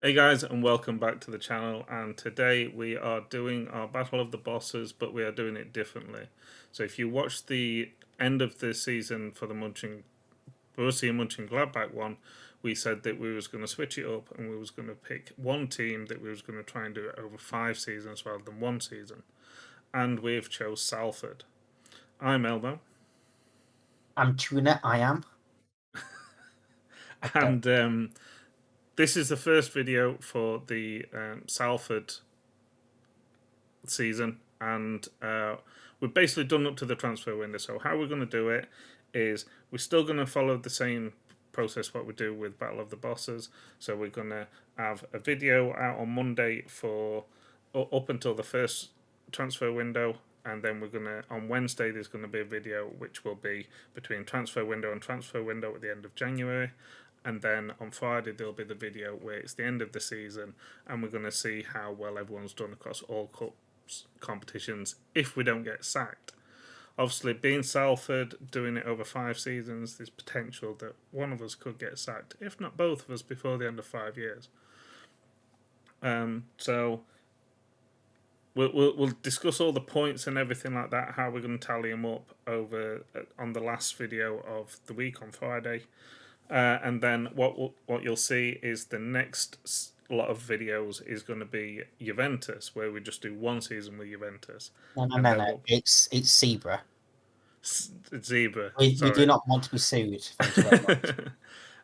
Hey guys, and welcome back to the channel. And today we are doing our Battle of the Bosses, but we are doing it differently. So if you watched the end of the season for the Borussia Mönchengladbach one, we said that we was going to switch it up and we was going to pick one team that we was going to try and do it over 5 seasons rather than 1 season. And we've chose Salford. I'm Elmo. I'm Tuna, I am. And this is the first video for the Salford season, and we've basically done up to the transfer window. So how we're going to do it is we're still going to follow the same process what we do with Battle of the Bosses. So we're going to have a video out on Monday for up until the first transfer window, and then we're going to, on Wednesday, there's going to be a video which will be between transfer window and transfer window at the end of January. And then on Friday, there'll be the video where it's the end of the season, and we're going to see how well everyone's done across all cups competitions if we don't get sacked. Obviously, being Salford, doing it over 5 seasons, there's potential that one of us could get sacked, if not both of us, before the end of 5 years. So we'll discuss all the points and everything like that, how we're going to tally them up over on the last video of the week on Friday. And then what you'll see is the next lot of videos is going to be Juventus, where we just do 1 season with Juventus. No. It's Zebra. Zebra. We do Sorry. not want to be sued. Thank you very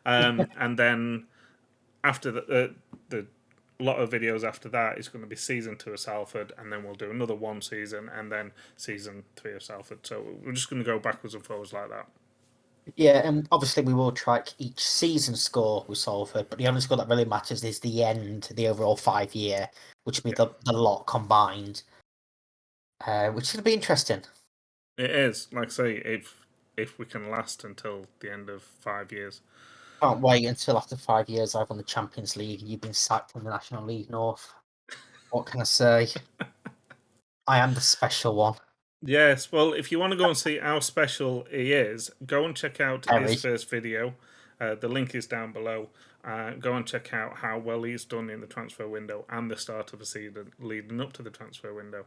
much. And then after the lot of videos after that is going to be season 2 of Salford, and then we'll do another 1 season, and then season 3 of Salford. So we're just going to go backwards and forwards like that. Yeah, and obviously we will track each season score with Salford, but the only score that really matters is the end, the overall 5-year, which will be the lot combined, which is going to be interesting. It is, like I say, if we can last until the end of 5 years. Can't wait until after 5 years I've won the Champions League and you've been sacked from the National League North. What can I say? I am the special one. Yes, well, if you want to go and see how special he is, go and check out his first video. The link is down below. Go and check out how well he's done in the transfer window and the start of the season leading up to the transfer window.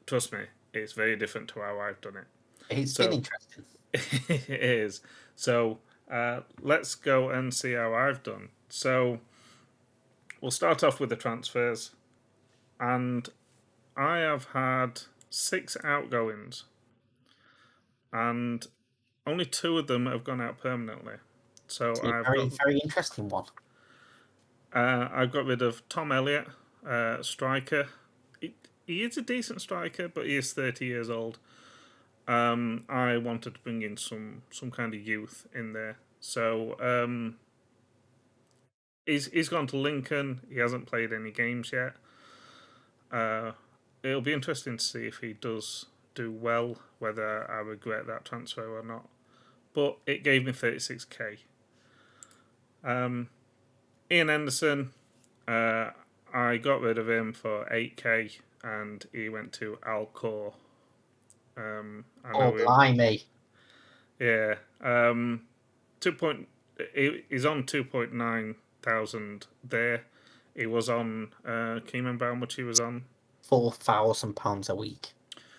Trust me, it's very different to how I've done it. It's been interesting. It is. So let's go and see how I've done. So we'll start off with the transfers. And I have had 6 outgoings, and only 2 of them have gone out permanently. So very interesting one. I've got rid of Tom Elliott, striker. He is a decent striker, but he is 30 years old. I wanted to bring in some kind of youth in there. So he's gone to Lincoln. He hasn't played any games yet. It'll be interesting to see if he does do well, whether I regret that transfer or not. But it gave me 36k. Ian Henderson, I got rid of him for 8k, and he went to Alcor. Blimey. Yeah. He's on 2.9 thousand there. He was on, can you remember how much he was on? £4,000 a week.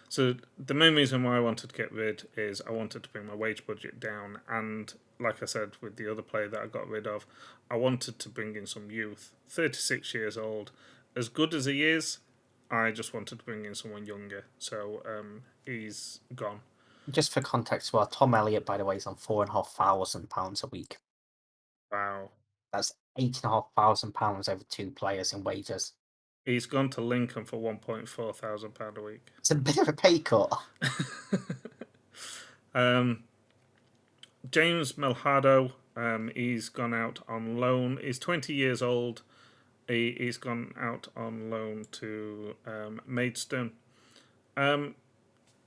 So the main reason why I wanted to get rid is I wanted to bring my wage budget down, and like I said with the other player that I got rid of, I wanted to bring in some youth. 36 years old, as good as he is, I just wanted to bring in someone younger. So he's gone. Just for context, well, Tom Elliott, by the way, is on £4,500 a week. Wow. That's £8,500 over 2 players in wages. He's gone to Lincoln for £1.4 thousand a week. It's a bit of a pay cut. James Milhardo, he's gone out on loan. He's 20 years old. He's gone out on loan to Maidstone.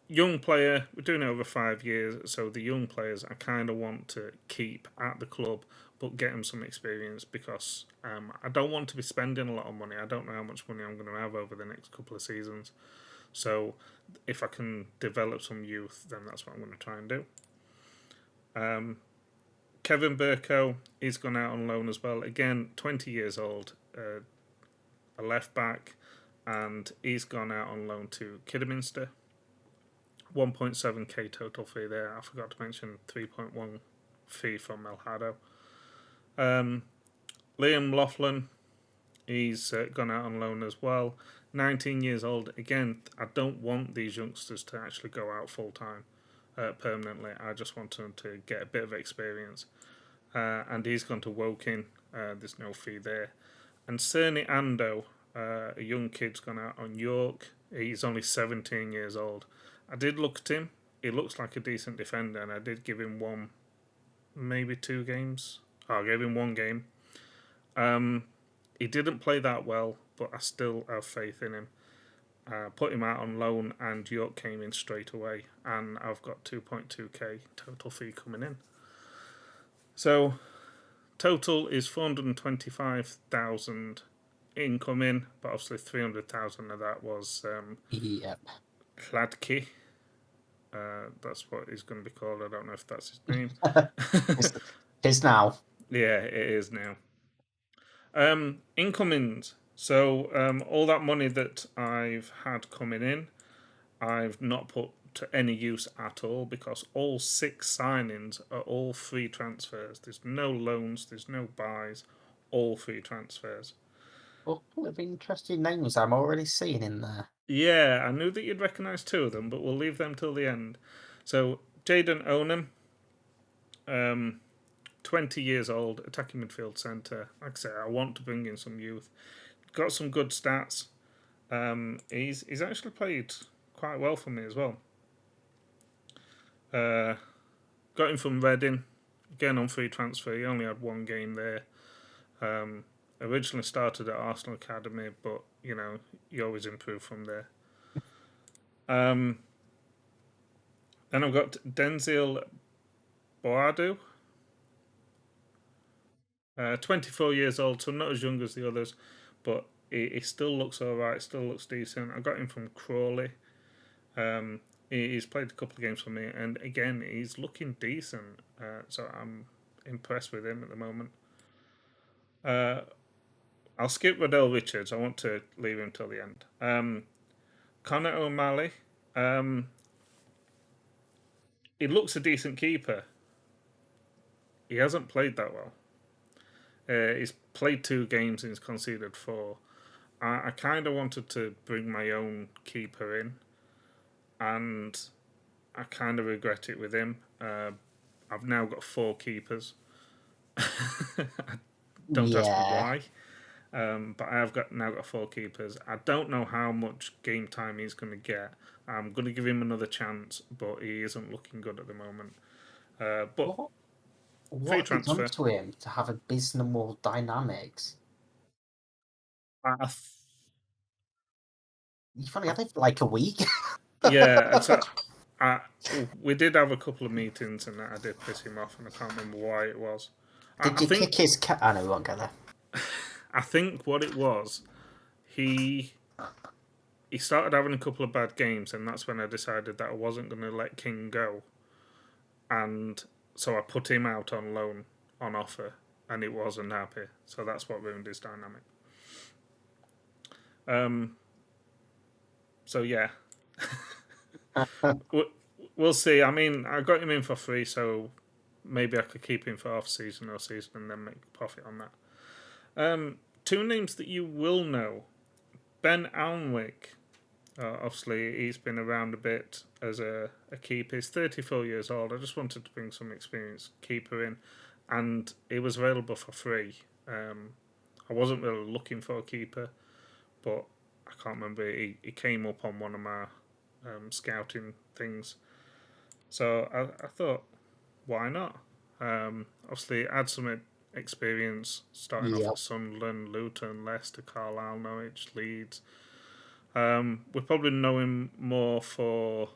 Young player, we're doing it over 5 years, so the young players I kind of want to keep at the club, but get them some experience, because I don't want to be spending a lot of money. I don't know how much money I'm going to have over the next couple of seasons. So if I can develop some youth, then that's what I'm going to try and do. Kevin Burko, he's gone out on loan as well. Again, 20 years old, a left back, and he's gone out on loan to Kidderminster. 1.7k total fee there. I forgot to mention 3.1 fee from Milhardo. Liam Laughlin, he's gone out on loan as well. 19 years old. Again, I don't want these youngsters to actually go out full time permanently. I just want them to get a bit of experience. And he's gone to Woking. There's no fee there. And Cerny Ando, a young kid's gone out on York. He's only 17 years old. I did look at him. He looks like a decent defender, and I did give him one, maybe 2 games. I gave him 1 game. He didn't play that well, but I still have faith in him. Put him out on loan, and York came in straight away, and I've got 2.2k total fee coming in. So, total is 425,000 incoming, but obviously 300,000 of that was Kladki. That's what he's going to be called. I don't know if that's his name. It is now. Yeah, it is now. Incomings. So all that money that I've had coming in, I've not put to any use at all, because all 6 signings are all free transfers. There's no loans, there's no buys, all free transfers. Well, what of interesting names I'm already seeing in there. Yeah, I knew that you'd recognise 2 of them, but we'll leave them till the end. So, Jayden Onan, 20 years old, attacking midfield centre. Like I say, I want to bring in some youth. Got some good stats. He's actually played quite well for me as well. Got him from Reading, again on free transfer. He only had 1 game there. Originally started at Arsenal Academy, but you always improve from there. Then I've got Denzel Boradoo, 24 years old, so not as young as the others, but he still looks alright, still looks decent. I got him from Crawley. He's played a couple of games for me, and again, he's looking decent, so I'm impressed with him at the moment. I'll skip Riddell Richards. I want to leave him till the end. Conor O'Malley. He looks a decent keeper. He hasn't played that well. He's played 2 games and he's conceded 4. I kind of wanted to bring my own keeper in, and I kind of regret it with him. I've now got 4 keepers. Don't ask me why. But I have now got 4 keepers. I don't know how much game time he's going to get. I'm going to give him another chance, but he isn't looking good at the moment. But what free have you transfer. done to him to have abysmal dynamics? You've only had it for like a week. Yeah, we did have a couple of meetings, and I did piss him off, and I can't remember why it was. Did you kick his cat? I know we won't go there. I think what it was, he started having a couple of bad games, and that's when I decided that I wasn't going to let King go. And so I put him out on loan, on offer, and it wasn't happy. So that's what ruined his dynamic. So yeah. We'll see. I mean, I got him in for free, so maybe I could keep him for off-season or season and then make profit on that. 2 names that you will know. Ben Alnwick. Obviously, he's been around a bit as a keeper. He's 34 years old. I just wanted to bring some experienced keeper in, and he was available for free. I wasn't really looking for a keeper, but I can't remember. He came up on one of my scouting things. So I thought, why not? Obviously, add some experience starting off at Sunderland, Luton, Leicester, Carlisle, Norwich, Leeds. We probably know him more for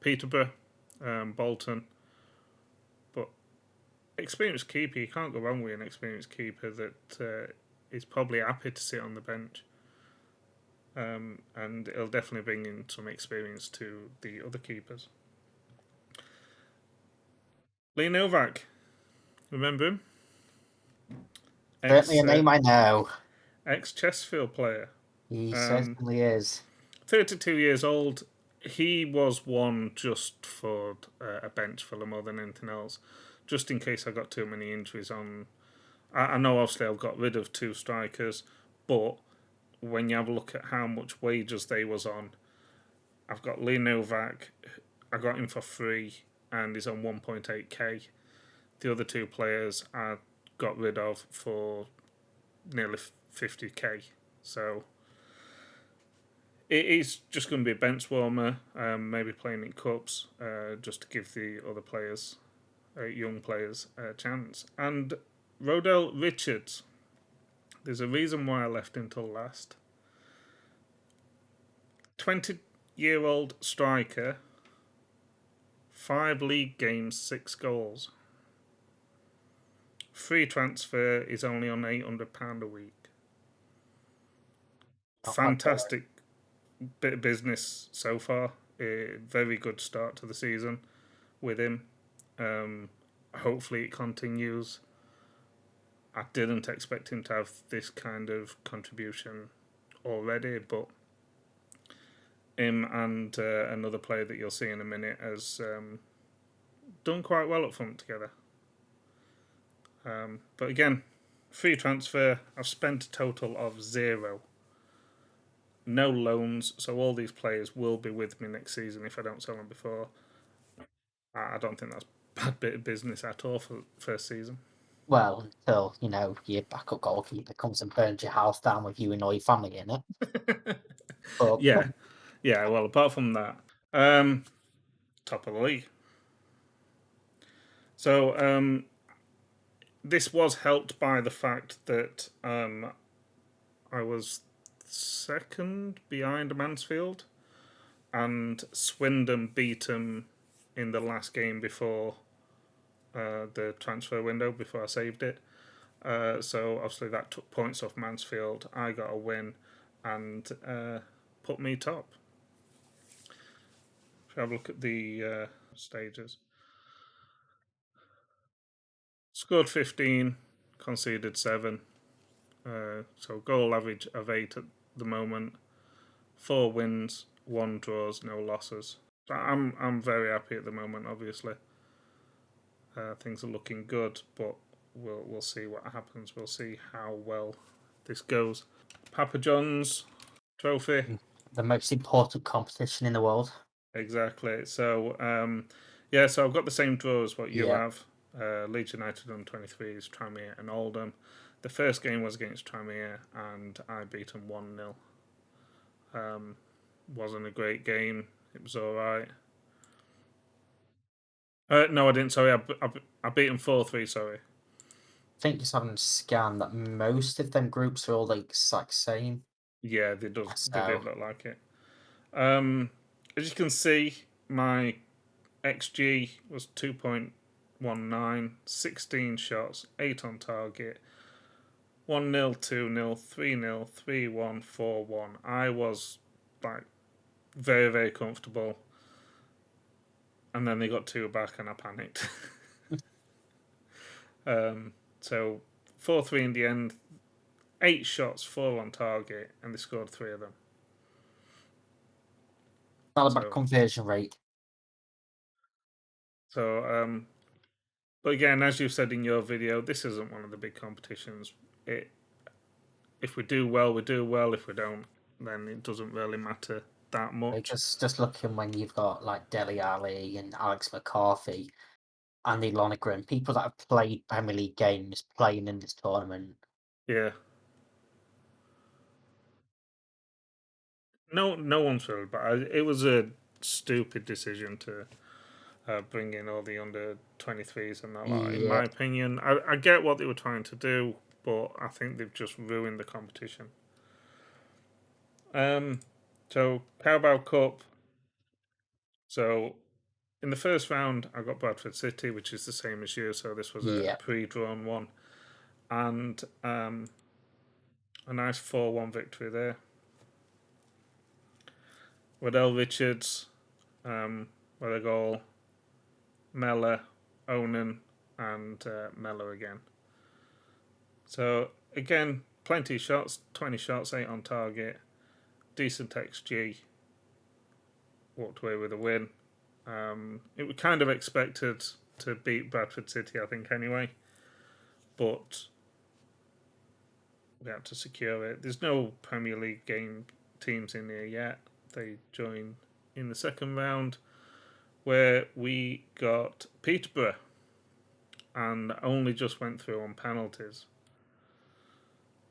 Peterborough, Bolton. But experienced keeper, you can't go wrong with an experienced keeper that is probably happy to sit on the bench. And it'll definitely bring in some experience to the other keepers. Lee Novak. Remember him? Certainly a name I know. Ex-Chesterfield player. He certainly is. 32 years old. He was one just for a bench filler more than anything else, just in case I got too many injuries on. I know obviously I've got rid of 2 strikers, but when you have a look at how much wages they was on, I've got Lee Novak. I got him for free, and he's on 1.8k. The other 2 players I got rid of for nearly 50k. So it is just going to be a bench warmer, maybe playing in cups, just to give the other players, young players, a chance. And Rodell Richards, there's a reason why I left him till last. 20-year-old striker, 5 league games, 6 goals. Free transfer is only on £800 a week. Fantastic bit of business so far. A very good start to the season with him. Hopefully it continues. I didn't expect him to have this kind of contribution already, but him and another player that you'll see in a minute has done quite well up front together. But again, free transfer. I've spent a total of 0. No loans, so all these players will be with me next season if I don't sell them before. I don't think that's a bad bit of business at all for first season. Well, until, your backup goalkeeper comes and burns your house down with you and all your family in it. But, yeah, well, apart from that, top of the league. So this was helped by the fact that I was second behind Mansfield, and Swindon beat them in the last game before the transfer window, before I saved it. So obviously that took points off Mansfield. I got a win and put me top. If you have a look at the stages. Scored 15, conceded 7. So goal average of 8 at the moment. 4 wins, 1 draws, no losses. So I'm very happy at the moment. Obviously, things are looking good, but we'll see what happens. We'll see how well this goes. Papa John's trophy, the most important competition in the world. Exactly. So so I've got the same draw as what you have. Leeds United on 23s, Tranmere and Oldham. The first game was against Tranmere, and I beat them 1-0. Wasn't a great game. It was all right. No, I didn't. Sorry, I beat them 4-3. Sorry. I think just having a scan that most of them groups are all the exact same. Yeah, they did look like it. As you can see, my XG was 2.19, 16 shots, 8 on target, 1-0, 2-0, 3-0, 3-1, 4-1. I was like very, very comfortable. And then they got 2 back and I panicked. So 4-3 in the end, 8 shots, 4 on target, and they scored 3 of them. Not about conversion rate. So, but again, as you said in your video, this isn't one of the big competitions. If we do well, we do well. If we don't, then it doesn't really matter that much. Just looking when you've got like Dele Alli and Alex McCarthy, Andy Lonergan, people that have played Premier League games playing in this tournament. Yeah. No one's really bad. It was a stupid decision to bring in all the under 23s and that. Like, in my opinion, I get what they were trying to do, but I think they've just ruined the competition. So Carabao Cup. So in the first round, I got Bradford City, which is the same as you. So this was a pre-drawn one, and a nice 4-1 victory there. Rodell Richards with a goal. Mellor Onan, and Mellor again. So again, plenty of shots, 20 shots, 8 on target, decent XG, walked away with a win. It was kind of expected to beat Bradford City, I think, anyway, but we had to secure it. There's no Premier League game teams in here yet. They join in the second round, where we got Peterborough and only just went through on penalties.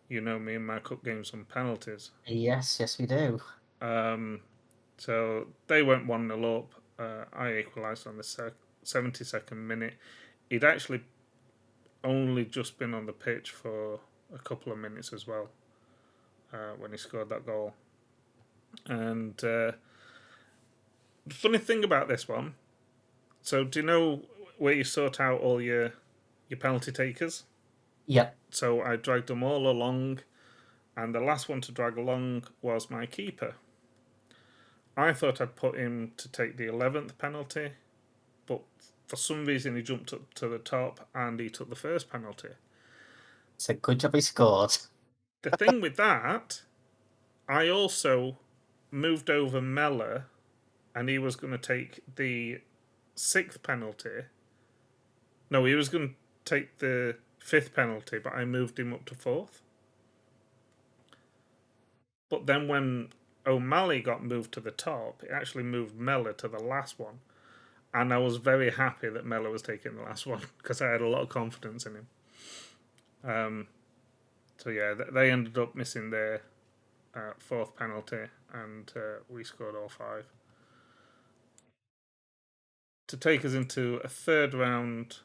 You know me and my cup games on penalties. Yes, we do. So they went 1-0 up. I equalised on the 72nd minute. He'd actually only just been on the pitch for a couple of minutes as well when he scored that goal. And the funny thing about this one, so do you know where you sort out all your penalty takers? Yep. So I dragged them all along, and the last one to drag along was my keeper. I thought I'd put him to take the 11th penalty, but for some reason he jumped up to the top and he took the first penalty. It's a good job he scored. The thing with that, I also moved over Mellor, and he was going to take the 6th penalty. No, he was going to take the 5th penalty, but I moved him up to 4th. But then when O'Malley got moved to the top, it actually moved Mellor to the last one. And I was very happy that Mellor was taking the last one because I had a lot of confidence in him. So yeah, they ended up missing their 4th penalty, and we scored all 5. To take us into a third round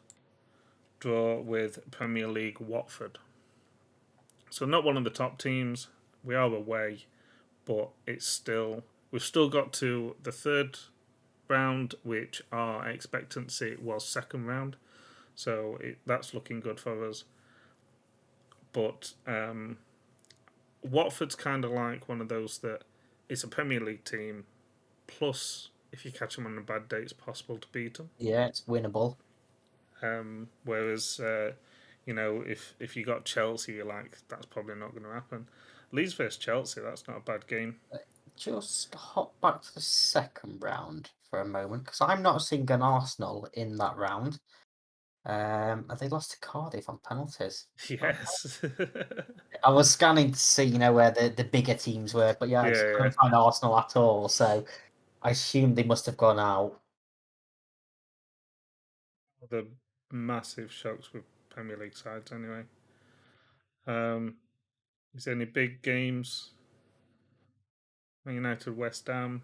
draw with Premier League Watford. So not one of the top teams. We are away, but we've still got to the third round, which our expectancy was second round. So that's looking good for us. But Watford's kind of like one of those that it's a Premier League team, plus if you catch them on a bad day, it's possible to beat them. Yeah, it's winnable. Whereas, if you got Chelsea, you're like, that's probably not going to happen. Leeds versus Chelsea, that's not a bad game. Just hop back to the second round for a moment, because I'm not seeing an Arsenal in that round. Have they lost to Cardiff on penalties? Yes. I was scanning to see, where the bigger teams were, but I couldn't find Arsenal at all, so I assumed they must have gone out. The massive shocks with Premier League sides, anyway. Is there any big games? Man United, West Ham.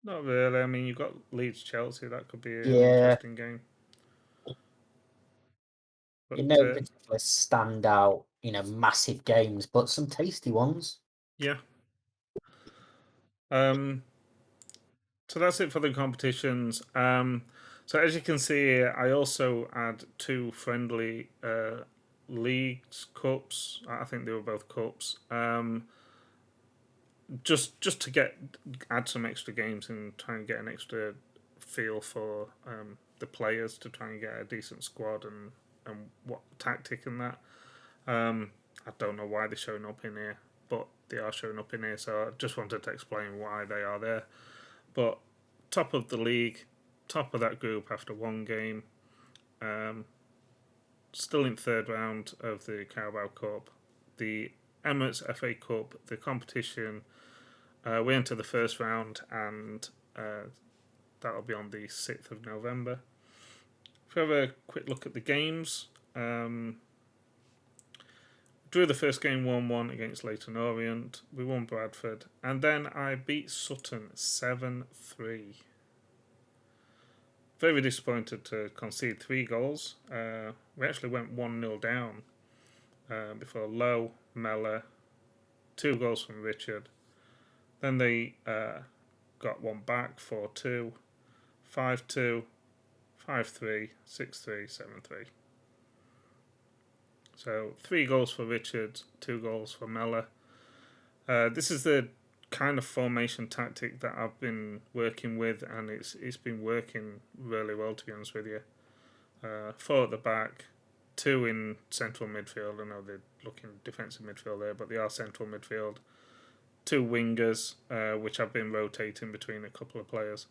Not really. I mean, you've got Leeds, Chelsea. That could be an interesting game. But, particular standout, massive games, but some tasty ones. Yeah. So that's it for the competitions. So as you can see, I also had 2 friendly leagues, cups. I think they were both cups. Just to add some extra games and try and get an extra feel for the players, to try and get a decent squad and what tactic and that. I don't know why they're showing up in here, but they are showing up in here, so I just wanted to explain why they are there. But top of the league, top of that group after 1 game, still in third round of the Carabao Cup, the Emirates FA Cup, the competition. We enter the first round, and that'll be on the 6th of November. If we have a quick look at the games, drew the first game 1-1 against Leyton Orient. We won Bradford, and then I beat Sutton 7-3. Very disappointed to concede 3 goals. We actually went 1-0 down before Lowe, Mellor, 2 goals from Richard. Then they got 1 back, 4-2, 5-2, 5-3, 6-3, 7-3. So 3 goals for Richard, 2 goals for Mellor. This is the kind of formation tactic that I've been working with, and it's been working really well, to be honest with you. 4 at the back, 2 in central midfield. I know they're looking defensive midfield there, but they are central midfield. 2 wingers, which I've been rotating between a couple of players.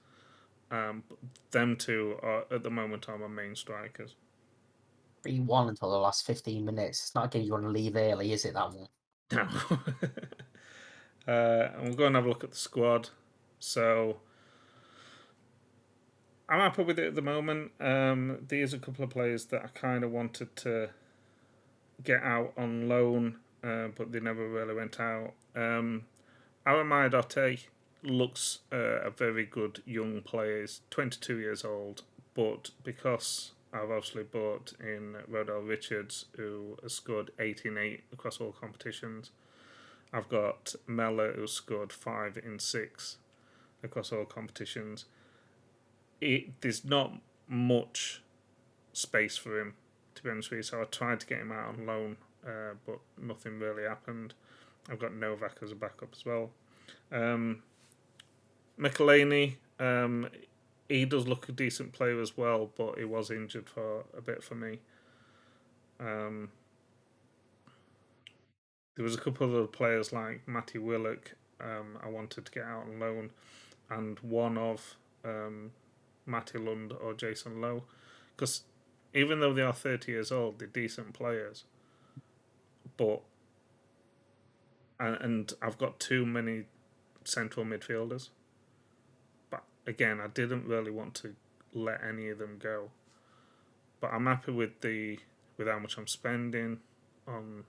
Them 2 are at the moment are my main strikers. 3-1 until the last 15 minutes. It's not a game you want to leave early, is it, that one? No. And we'll go and have a look at the squad. So I'm happy with it at the moment. There's a couple of players that I kind of wanted to get out on loan, but they never really went out. Aramaidote looks a very good young player. He's 22 years old, but because I've obviously bought in Rodell Richards, who has scored 18-8 across all competitions. I've got Mella, who scored 5 in 6 across all competitions. There's not much space for him, to be honest with you, so I tried to get him out on loan, but nothing really happened. I've got Novak as a backup as well. Michelini, he does look a decent player as well, but he was injured for a bit for me. There was a couple of other players like Matty Willock I wanted to get out on loan, and one of Matty Lund or Jason Lowe, because even though they are 30 years old, they're decent players. But and I've got too many central midfielders. But again, I didn't really want to let any of them go. But I'm happy with how much I'm spending on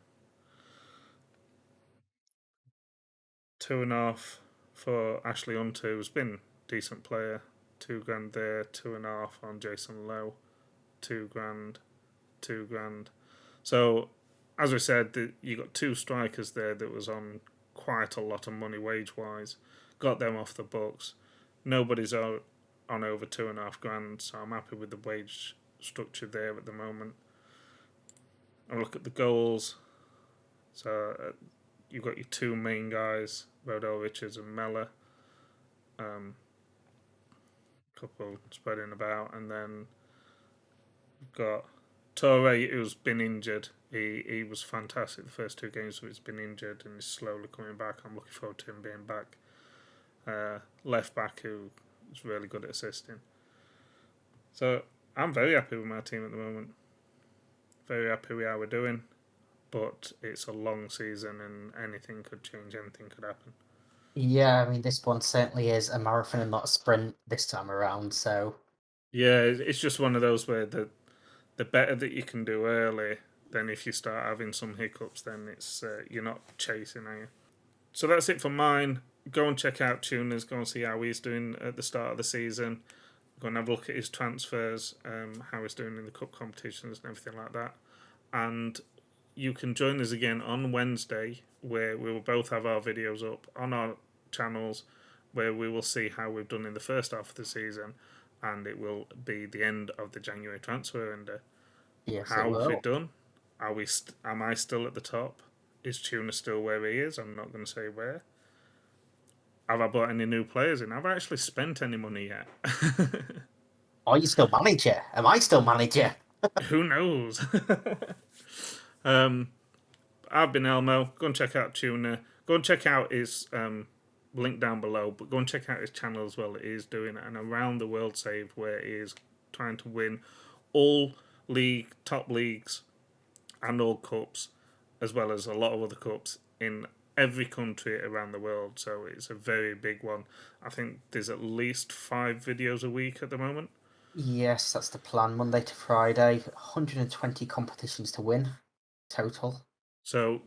2.5 for Ashley Hunter, who's been a decent player. £2,000 there, 2.5 on Jason Lowe, £2,000, £2,000. So, as we said, you got 2 strikers there that was on quite a lot of money wage wise. Got them off the books. Nobody's on over £2,500, so I'm happy with the wage structure there at the moment. I look at the goals. So you've got your 2 main guys, Rodell Richards and Mella. Couple spreading about, and then we've got Torre, who's been injured. He was fantastic the first 2 games, but he's been injured and he's slowly coming back. I'm looking forward to him being back. Left back, who is really good at assisting. So I'm very happy with my team at the moment. Very happy with how we're doing, but it's a long season and anything could change, anything could happen. Yeah, I mean, this one certainly is a marathon and not a sprint this time around, so... Yeah, it's just one of those where the better that you can do early, then if you start having some hiccups, then it's you're not chasing, are you? So that's it for mine. Go and check out Tuners, go and see how he's doing at the start of the season. Go and have a look at his transfers, how he's doing in the cup competitions and everything like that. And you can join us again on Wednesday, where we will both have our videos up on our channels, where we will see how we've done in the first half of the season, and it will be the end of the January transfer window. Yes, how have we done? Am I still at the top? Is Tuna still where he is? I'm not going to say where. Have I bought any new players in? Have I actually spent any money yet? Are you still manager? Am I still manager? Who knows? I've been Elmo. Go and check out Tuna. Go and check out his link down below, but go and check out his channel as well. He is doing an around the world save where he is trying to win all top leagues and all cups, as well as a lot of other cups in every country around the world. So it's a very big one. I think there's at least 5 videos a week at the moment. Yes, that's the plan. Monday to Friday, 120 competitions to win total. So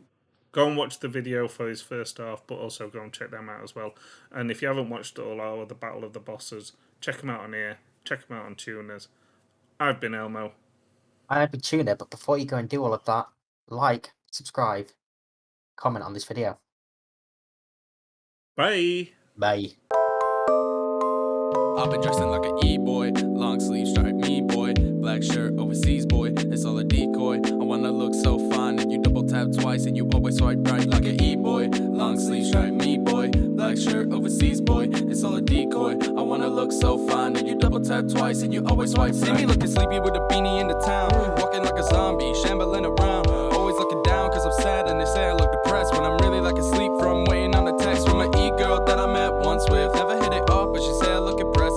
go and watch the video for his first half, but also go and check them out as well. And if you haven't watched all our The Battle of the Bosses, check them out on here. Check them out on Tuners. I've been Elmo. I've been Tuna, but before you go and do all of that, like, subscribe, comment on this video. Bye. Bye. I've been dressing like an E-boy, long sleeve stripe me boy, black shirt overseas boy, it's all a decoy. I wanna look so fine and you double tap twice and you always swipe right like an E-boy, long sleeve stripe me boy, black shirt, overseas boy, it's all a decoy. I wanna look so fine, and you double tap twice, and you always swipe. See me looking sleepy with a beanie in the town. Walking